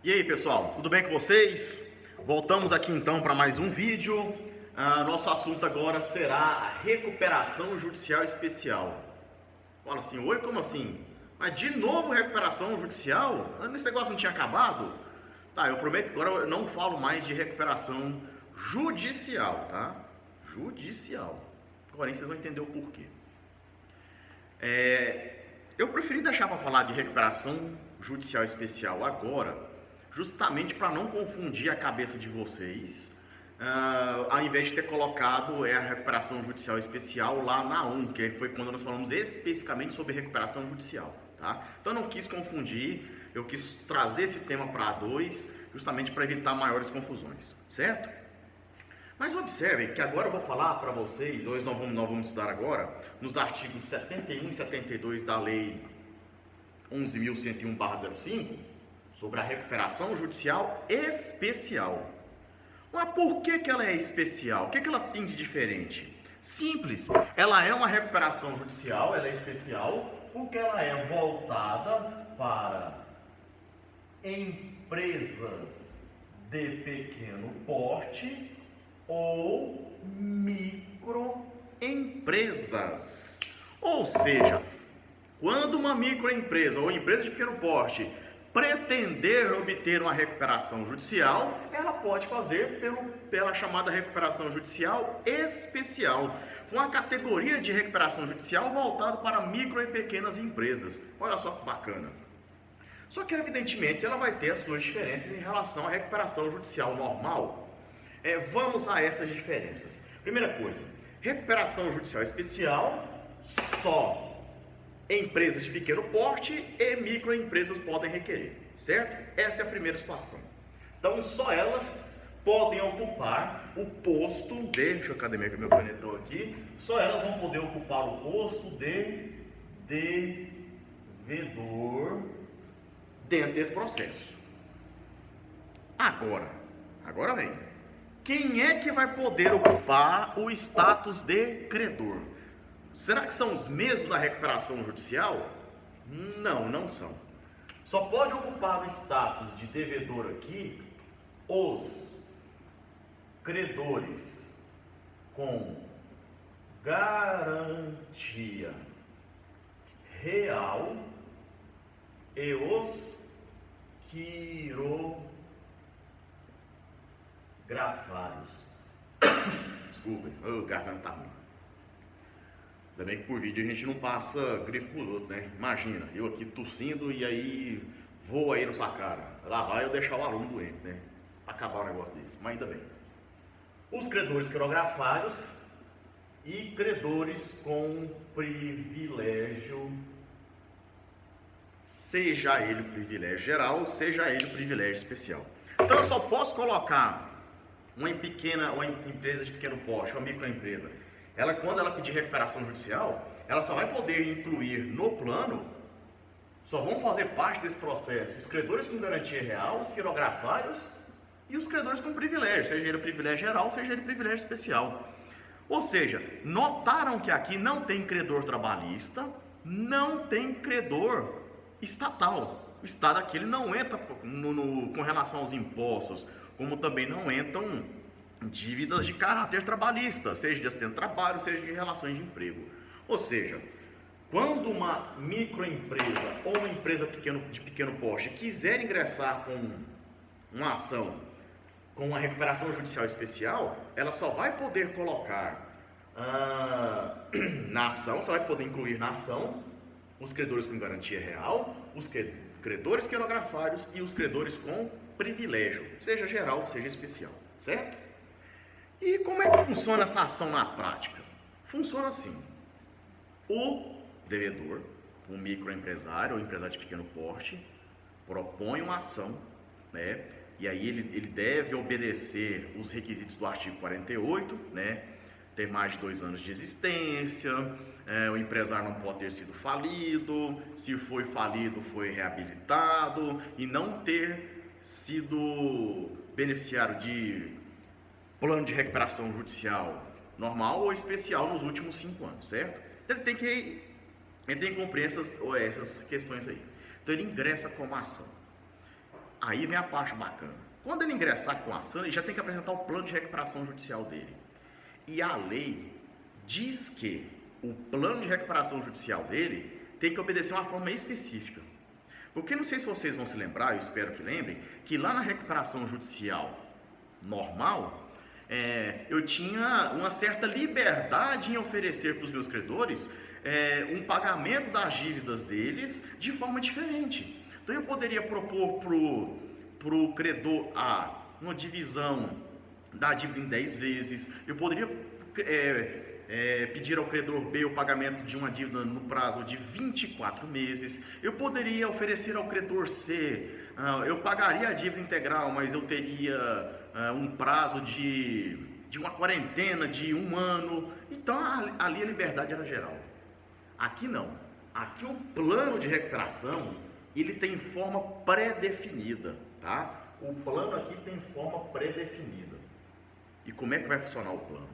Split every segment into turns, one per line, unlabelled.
E aí pessoal, tudo bem com vocês? Voltamos aqui então para mais um vídeo. Nosso assunto agora será a recuperação judicial especial. Fala assim, oi, como assim? Mas de novo recuperação judicial? Esse negócio não tinha acabado? Tá, eu prometo que agora eu não falo mais de recuperação judicial, tá? Judicial. Agora aí vocês vão entender o porquê. Eu preferi deixar para falar de recuperação judicial especial agora, justamente para não confundir a cabeça de vocês, ao invés de ter colocado a recuperação judicial especial lá na 1, que foi quando nós falamos especificamente sobre recuperação judicial, tá? Então eu não quis confundir, eu quis trazer esse tema para a 2, justamente para evitar maiores confusões, certo? Mas observem que agora eu vou falar para vocês, hoje nós vamos estudar agora, nos artigos 71 e 72 da Lei 11.101/05, sobre a recuperação judicial especial. Mas por que ela é especial? O que ela tem de diferente? Simples, ela é uma recuperação judicial, ela é especial, porque ela é voltada para empresas de pequeno porte ou microempresas. Ou seja, quando uma microempresa ou empresa de pequeno porte pretender obter uma recuperação judicial, ela pode fazer pela chamada recuperação judicial especial. Foi uma categoria de recuperação judicial voltada para micro e pequenas empresas. Olha só que bacana. Só que, evidentemente, ela vai ter as suas diferenças em relação à recuperação judicial normal. Vamos a essas diferenças. Primeira coisa, recuperação judicial especial, só empresas de pequeno porte e microempresas podem requerer, certo? Essa é a primeira situação. Então, só elas podem ocupar o posto de... Deixa eu cadê meu canetão aqui? Só elas vão poder ocupar o posto de devedor dentro desse processo. Agora vem. Quem é que vai poder ocupar o status de credor? Será que são os mesmos da recuperação judicial? Não, não são. Só pode ocupar o status de devedor aqui os credores com garantia real e os quirografários. Desculpem, o garganta tá ruim. Ainda bem que por vídeo a gente não passa gripe pros outros, né? Imagina, eu aqui tossindo e aí vou aí na sua cara. Lá vai eu deixar o aluno doente, né? Pra acabar o negócio desse, mas ainda bem. Os credores quirografários e credores com privilégio, seja ele privilégio geral, seja ele privilégio especial. Então eu só posso colocar uma empresa de pequeno porte, uma microempresa. Quando ela pedir recuperação judicial, ela só vai poder incluir no plano, só vão fazer parte desse processo os credores com garantia real, os quirografários e os credores com privilégio, seja ele privilégio geral, seja ele privilégio especial. Ou seja, notaram que aqui não tem credor trabalhista, não tem credor estatal. O Estado aqui ele não entra com relação aos impostos, como também não entram dívidas de caráter trabalhista, seja de acidente de trabalho, seja de relações de emprego. Ou seja, quando uma microempresa ou uma empresa de pequeno porte quiser ingressar com uma ação, com uma recuperação judicial especial, ela só vai poder colocar na ação, só vai poder incluir na ação os credores com garantia real, os credores quirografários e os credores com privilégio, seja geral, seja especial, certo? E como é que funciona essa ação na prática? Funciona assim: o devedor, um microempresário ou empresário de pequeno porte, propõe uma ação, né? E aí ele deve obedecer os requisitos do artigo 48, né? Ter mais de 2 anos de existência, o empresário não pode ter sido falido, se foi falido foi reabilitado e não ter sido beneficiário de plano de recuperação judicial normal ou especial nos últimos 5 anos, certo? Então ele tem que cumprir essas questões aí. Então ele ingressa com uma ação. Aí vem a parte bacana. Quando ele ingressar com a ação, ele já tem que apresentar o plano de recuperação judicial dele. E a lei diz que o plano de recuperação judicial dele tem que obedecer uma forma específica. Porque não sei se vocês vão se lembrar, eu espero que lembrem, que lá na recuperação judicial normal, eu tinha uma certa liberdade em oferecer para os meus credores um pagamento das dívidas deles de forma diferente. Então eu poderia propor para o credor A uma divisão da dívida em 10 vezes, eu poderia pedir ao credor B o pagamento de uma dívida no prazo de 24 meses, eu poderia oferecer ao credor C, eu pagaria a dívida integral, mas eu teria um prazo de uma quarentena de 1 ano. Então ali a liberdade era geral. Aqui não. Aqui o plano de recuperação ele tem forma pré-definida, tá? O plano aqui tem forma pré-definida. E como é que vai funcionar o plano?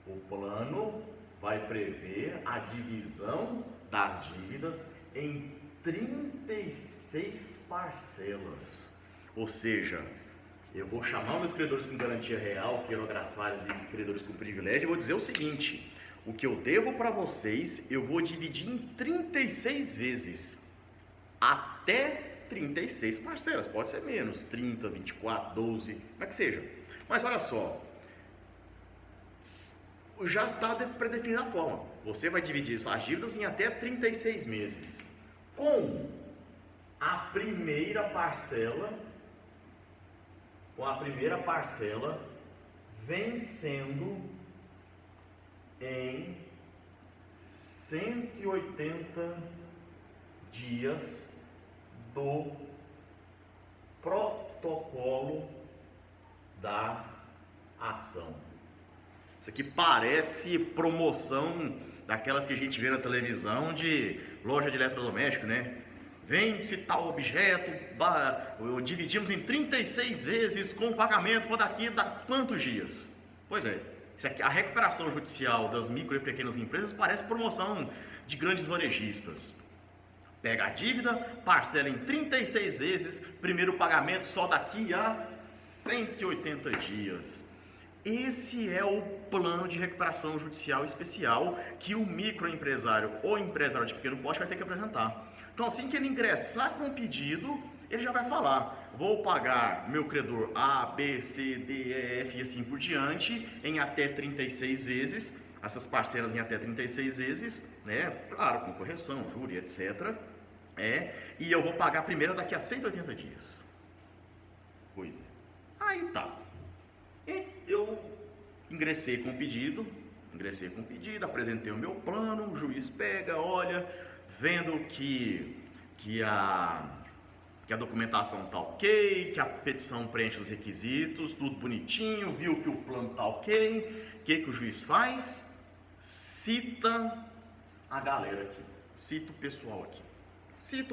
O plano vai prever a divisão das dívidas em 36 parcelas. Ou seja, eu vou chamar meus credores com garantia real, quirografários e credores com privilégio, e vou dizer o seguinte: o que eu devo para vocês, eu vou dividir em 36 vezes, até 36 parcelas, pode ser menos, 30, 24, 12, como é que seja. Mas olha só, já está predefinida a forma. Você vai dividir suas dívidas em até 36 meses. Com a primeira parcela vencendo em 180 dias do protocolo da ação. Isso aqui parece promoção daquelas que a gente vê na televisão de loja de eletrodoméstico, né? Vende-se tal objeto, dividimos em 36 vezes com pagamento para daqui a quantos dias? Pois é, isso aqui, a recuperação judicial das micro e pequenas empresas parece promoção de grandes varejistas. Pega a dívida, parcela em 36 vezes, primeiro pagamento só daqui a 180 dias. Esse é o plano de recuperação judicial especial que o microempresário ou empresário de pequeno porte vai ter que apresentar. Então, assim que ele ingressar com o pedido, ele já vai falar: vou pagar meu credor A, B, C, D, E, F e assim por diante em até 36 vezes, essas parcelas em até 36 vezes, né? Claro, com correção, júri, etc. E eu vou pagar a primeira daqui a 180 dias. Pois é. Aí tá. Eu ingressei com o pedido, apresentei o meu plano, o juiz pega, olha, vendo que a documentação está ok, que a petição preenche os requisitos, tudo bonitinho, viu que o plano está ok, o que o juiz faz? Cita a galera aqui, cita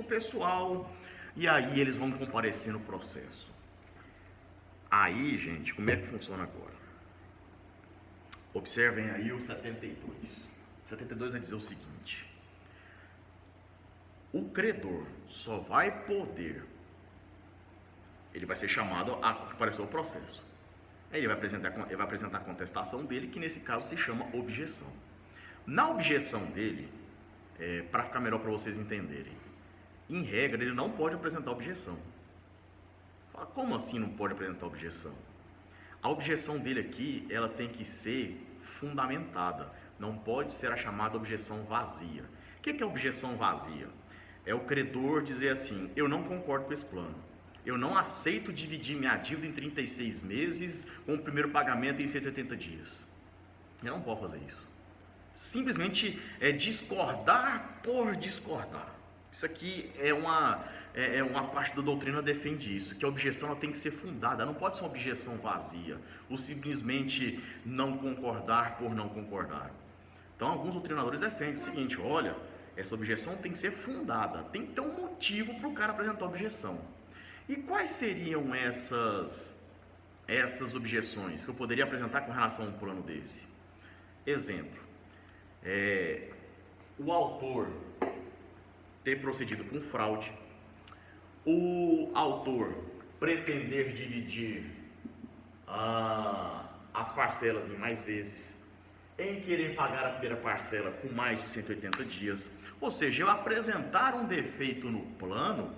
o pessoal e aí eles vão comparecer no processo. Aí, gente, como é que funciona agora? Observem aí o 72. O 72 vai dizer o seguinte: o credor só vai poder, ele vai ser chamado a comparecer ao processo. Aí ele vai apresentar a contestação dele, que nesse caso se chama objeção. Na objeção dele, para ficar melhor para vocês entenderem, em regra ele não pode apresentar objeção. Fala, como assim não pode apresentar objeção? A objeção dele aqui, ela tem que ser fundamentada, não pode ser a chamada objeção vazia. O que é objeção vazia? É o credor dizer assim: eu não concordo com esse plano, eu não aceito dividir minha dívida em 36 meses com o primeiro pagamento em 180 dias. Ele não pode fazer isso. Simplesmente é discordar por discordar. Isso aqui é uma parte da doutrina defende isso, que a objeção ela tem que ser fundada, não pode ser uma objeção vazia, ou simplesmente não concordar por não concordar. Então alguns doutrinadores defendem o seguinte: olha, essa objeção tem que ser fundada, tem que ter um motivo para o cara apresentar a objeção. E quais seriam essas objeções que eu poderia apresentar com relação a um plano desse? Exemplo, o autor ter procedido com fraude, o autor pretender dividir as parcelas em mais vezes, em querer pagar a primeira parcela com mais de 180 dias, ou seja, eu apresentar um defeito no plano,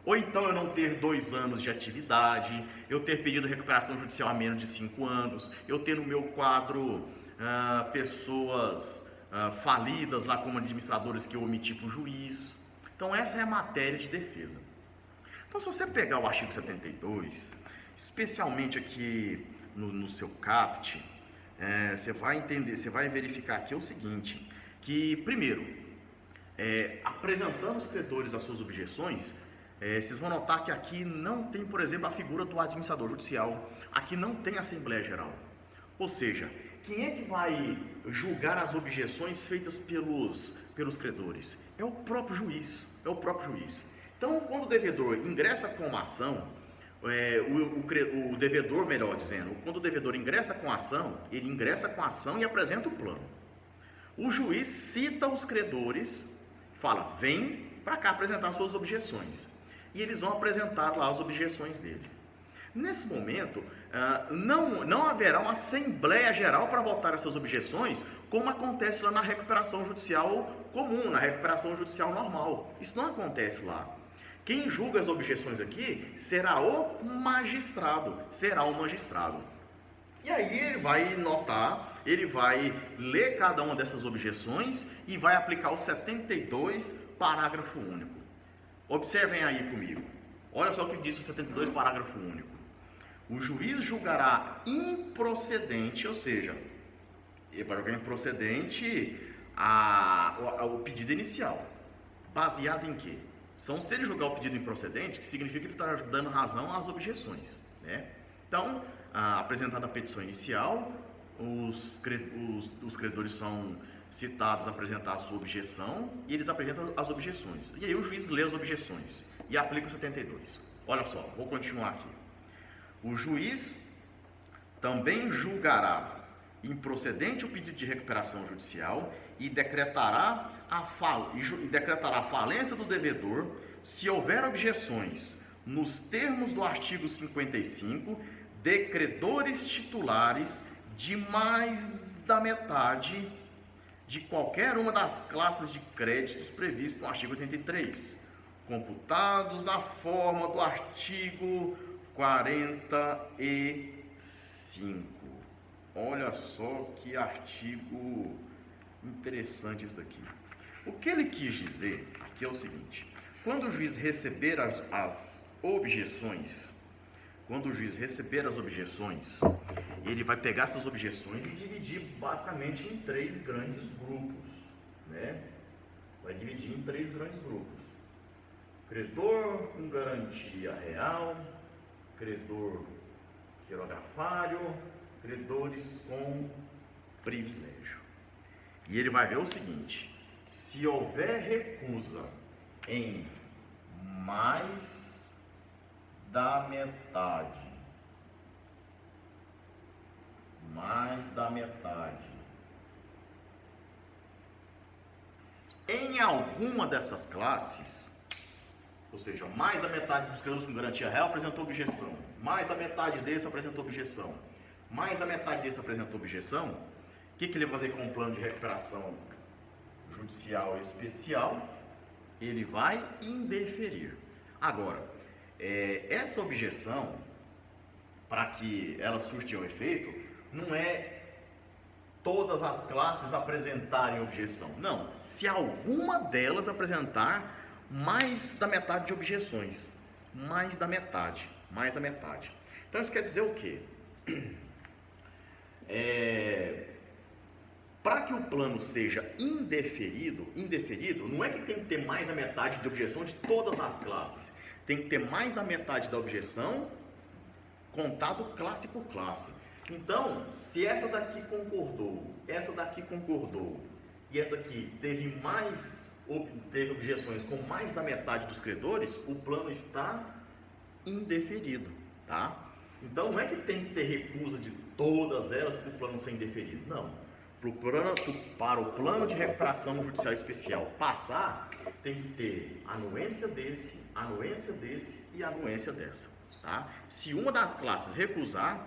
ou então eu não ter 2 anos de atividade, eu ter pedido recuperação judicial há menos de 5 anos, eu ter no meu quadro pessoas falidas lá como administradores que eu omiti para o juiz. Então essa é a matéria de defesa. Então se você pegar o artigo 72, especialmente aqui no seu CAPT, você vai entender, você vai verificar aqui o seguinte, que primeiro, apresentando os credores as suas objeções, vocês vão notar que aqui não tem, por exemplo, a figura do administrador judicial, aqui não tem Assembleia Geral. Ou seja, quem é que vai julgar as objeções feitas pelos credores? É o próprio juiz, Então, quando o devedor ingressa com uma ação, o devedor, melhor dizendo, quando o devedor ingressa com a ação, ele ingressa com a ação e apresenta o plano. O juiz cita os credores, fala, vem para cá apresentar suas objeções. E eles vão apresentar lá as objeções dele. Nesse momento, não haverá uma Assembleia Geral para votar essas objeções, como acontece lá na recuperação judicial comum, na recuperação judicial normal. Isso não acontece lá. Quem julga as objeções aqui será o magistrado, E aí ele vai notar, ele vai ler cada uma dessas objeções e vai aplicar o 72, parágrafo único. Observem aí comigo. Olha só o que diz o 72, parágrafo único. O juiz julgará improcedente, ou seja, ele vai julgar improcedente o pedido inicial. Baseado em quê? Se ele julgar o pedido improcedente, significa que ele está dando razão às objeções, né? Então, apresentada a petição inicial, os credores são citados a apresentar a sua objeção e eles apresentam as objeções. E aí o juiz lê as objeções e aplica o 72. Olha só, vou continuar aqui. O juiz também julgará improcedente o pedido de recuperação judicial e decretará a falência do devedor se houver objeções nos termos do artigo 55 de credores titulares de mais da metade de qualquer uma das classes de créditos previstas no artigo 83, computados na forma do artigo 45. Olha só que artigo interessante isso daqui. O que ele quis dizer aqui é o seguinte: quando o juiz receber as objeções, ele vai pegar essas objeções e dividir basicamente em 3 grandes grupos, né? Vai dividir em 3 grandes grupos: credor com garantia real, credor quirografário, credores com privilégio. E ele vai ver o seguinte: se houver recusa em mais da metade, em alguma dessas classes, ou seja, mais da metade dos credores com garantia real apresentou objeção, mais da metade desse apresentou objeção, mais da metade desse apresentou objeção, o que ele vai fazer com o plano de recuperação judicial especial? Ele vai indeferir. Agora, essa objeção, para que ela surte um efeito, não é todas as classes apresentarem objeção. Não, se alguma delas apresentar mais da metade de objeções, mais da metade. Então isso quer dizer o quê? Para que o plano seja indeferido, não é que tem que ter mais da metade de objeção de todas as classes, tem que ter mais da metade da objeção contado classe por classe. Então, se essa daqui concordou e essa aqui teve objeções com mais da metade dos credores, o plano está indeferido, tá? Então, não é que tem que ter recusa de todas elas para o plano ser indeferido, não. Para o plano de recuperação judicial especial passar, tem que ter anuência desse e anuência dessa, tá? Se uma das classes recusar,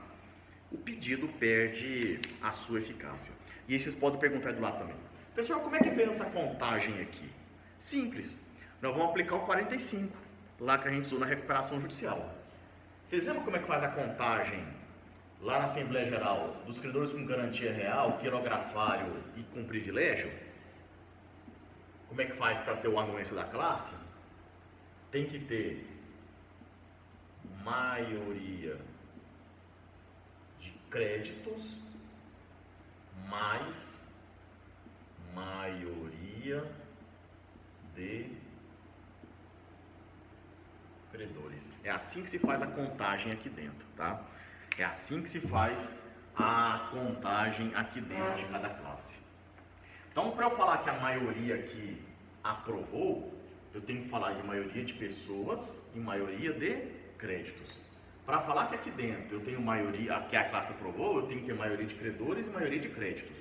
o pedido perde a sua eficácia. E aí vocês podem perguntar do lado também: pessoal, como é que fez essa contagem aqui? Simples, nós vamos aplicar o 45, lá que a gente usou na recuperação judicial. Vocês lembram como é que faz a contagem lá na Assembleia Geral dos credores com garantia real, quirografário e com privilégio? Como é que faz para ter o anuência da classe? Tem que ter maioria de créditos mais maioria de credores. É assim que se faz a contagem aqui dentro, tá? É assim que se faz a contagem aqui dentro de cada classe. Então, para eu falar que a maioria aqui aprovou, eu tenho que falar de maioria de pessoas e maioria de créditos. Para falar que aqui dentro eu tenho maioria, que a classe aprovou, eu tenho que ter maioria de credores e maioria de créditos.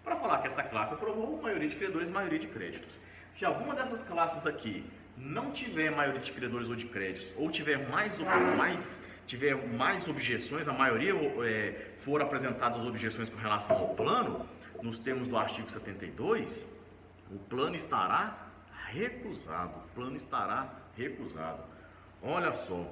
Para falar que essa classe aprovou, maioria de credores e maioria de créditos. Se alguma dessas classes aqui não tiver maioria de credores ou de créditos, ou tiver mais objeções, a maioria for apresentadas objeções com relação ao plano, nos termos do artigo 72, o plano estará recusado. O plano estará recusado. Olha só.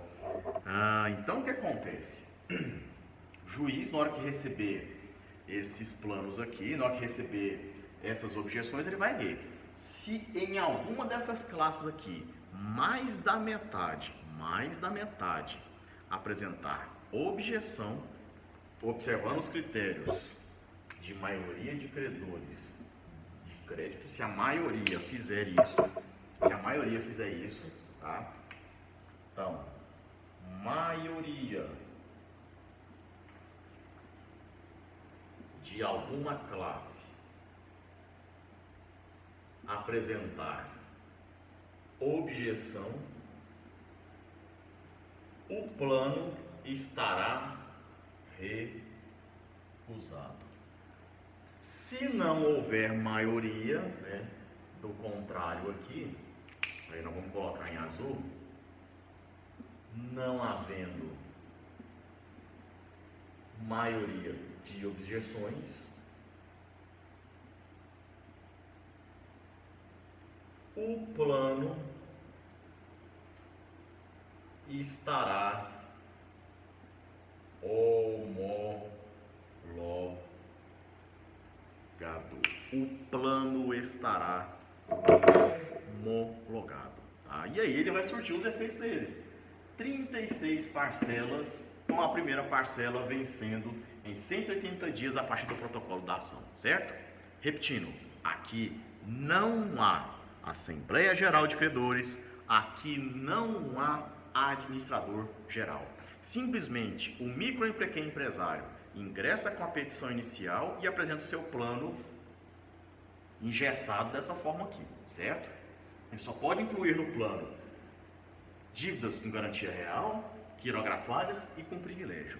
Então o que acontece? O juiz, na hora que receber esses planos aqui, na hora que receber essas objeções, ele vai ver se em alguma dessas classes aqui, mais da metade apresentar objeção, observando os critérios de maioria de credores, de crédito, se a maioria fizer isso, tá? Então, maioria de alguma classe apresentar objeção, o plano estará recusado. Se não houver maioria, né, do contrário aqui, aí nós vamos colocar em azul, não havendo maioria de objeções, o plano estará homologado. O plano estará homologado. Tá? E aí ele vai surtir os efeitos dele. 36 parcelas, com a primeira parcela vencendo em 180 dias a partir do protocolo da ação, certo? Repetindo, aqui não há Assembleia Geral de Credores, aqui não há administrador geral. Simplesmente o micro e pequeno empresário ingressa com a petição inicial e apresenta o seu plano engessado dessa forma aqui, certo? Ele só pode incluir no plano dívidas com garantia real, quirografárias e com privilégio.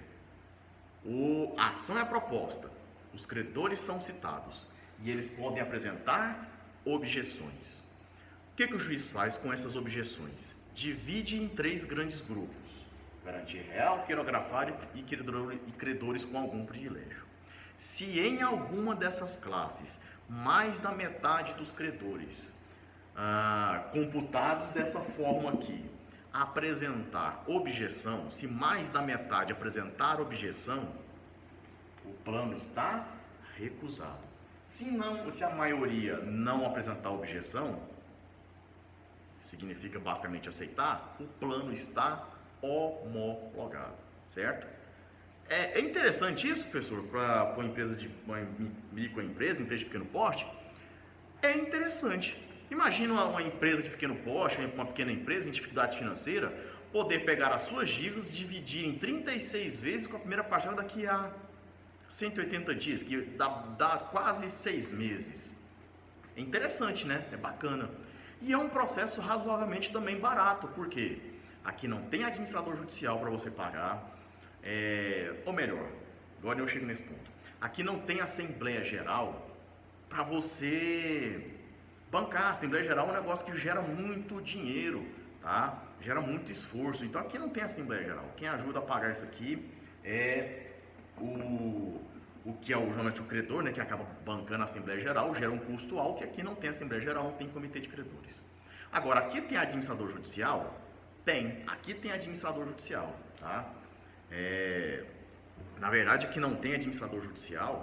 A ação é proposta, os credores são citados e eles podem apresentar objeções. O que o juiz faz com essas objeções? Divide em 3 grandes grupos: garantia real, quirografário e credores com algum privilégio. Se em alguma dessas classes mais da metade dos credores computados dessa forma aqui apresentar objeção, se mais da metade apresentar objeção, o plano está recusado. Se a maioria não apresentar objeção, significa basicamente aceitar, o plano está homologado, certo? É interessante isso, professor, para uma microempresa, empresa de pequeno porte? É interessante. Imagina uma empresa de pequeno porte, uma pequena empresa em dificuldade financeira, poder pegar as suas dívidas e dividir em 36 vezes com a primeira parcela daqui a 180 dias, que dá quase 6 meses. É interessante, né? É bacana. E é um processo razoavelmente também barato, porque aqui não tem administrador judicial para você pagar, ou melhor, agora eu chego nesse ponto, aqui não tem Assembleia Geral para você bancar a Assembleia Geral é um negócio que gera muito dinheiro, tá? Gera muito esforço. Então aqui não tem Assembleia Geral. Quem ajuda a pagar isso aqui é o que é geralmente o credor, né, que acaba bancando a Assembleia Geral, gera um custo alto, e aqui não tem Assembleia Geral, não tem comitê de credores. Agora, aqui tem administrador judicial? Tem. Aqui tem administrador judicial, tá? Na verdade, que não tem administrador judicial,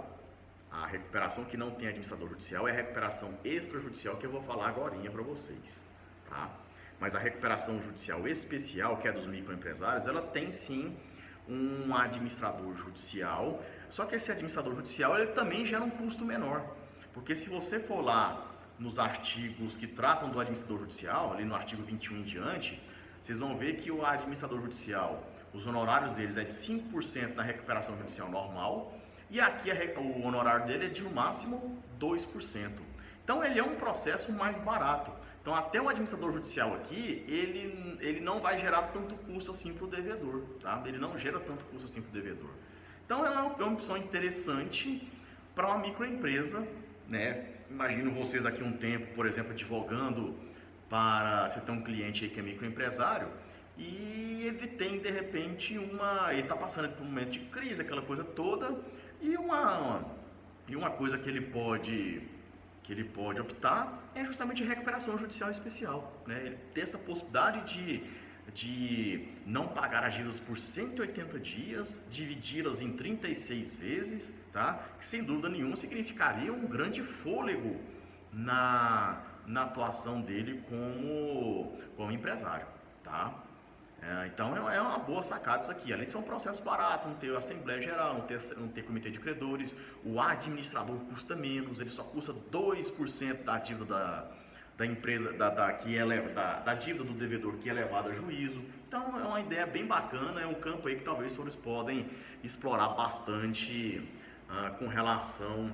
a recuperação que não tem administrador judicial é a recuperação extrajudicial que eu vou falar agora para vocês, tá? Mas a recuperação judicial especial, que é dos microempresários, ela tem sim um administrador judicial, só que esse administrador judicial ele também gera um custo menor, porque se você for lá nos artigos que tratam do administrador judicial, ali no artigo 21 em diante, vocês vão ver que o administrador judicial, os honorários deles é de 5% na recuperação judicial normal, e aqui o honorário dele é de no máximo 2%. Então ele é um processo mais barato. Então até o administrador judicial aqui, ele não vai gerar tanto custo assim para o devedor, tá? Ele não gera tanto custo assim para o devedor. Então é uma opção interessante para uma microempresa, né? Imagino vocês daqui a um tempo, por exemplo, advogando para você ter um cliente aí que é microempresário e ele tem de repente ele está passando por um momento de crise, aquela coisa toda, e uma coisa que ele pode optar é justamente a recuperação judicial especial, né? Ele ter essa possibilidade de não pagar as dívidas por 180 dias, dividi-las em 36 vezes, tá? Que sem dúvida nenhuma significaria um grande fôlego na atuação dele como empresário, tá? Então é uma boa sacada isso aqui, além de ser um processo barato, não ter Assembleia Geral, não ter comitê de credores, o administrador custa menos, ele só custa 2% da dívida da empresa, da dívida do devedor que é levada a juízo. Então é uma ideia bem bacana, é um campo aí que talvez vocês podem explorar bastante com relação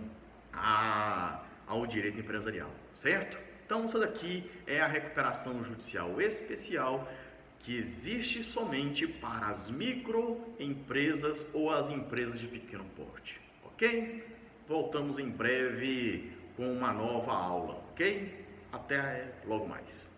ao direito empresarial, certo? Então essa daqui é a recuperação judicial especial, que existe somente para as microempresas ou as empresas de pequeno porte, ok? Voltamos em breve com uma nova aula, ok? Até logo mais.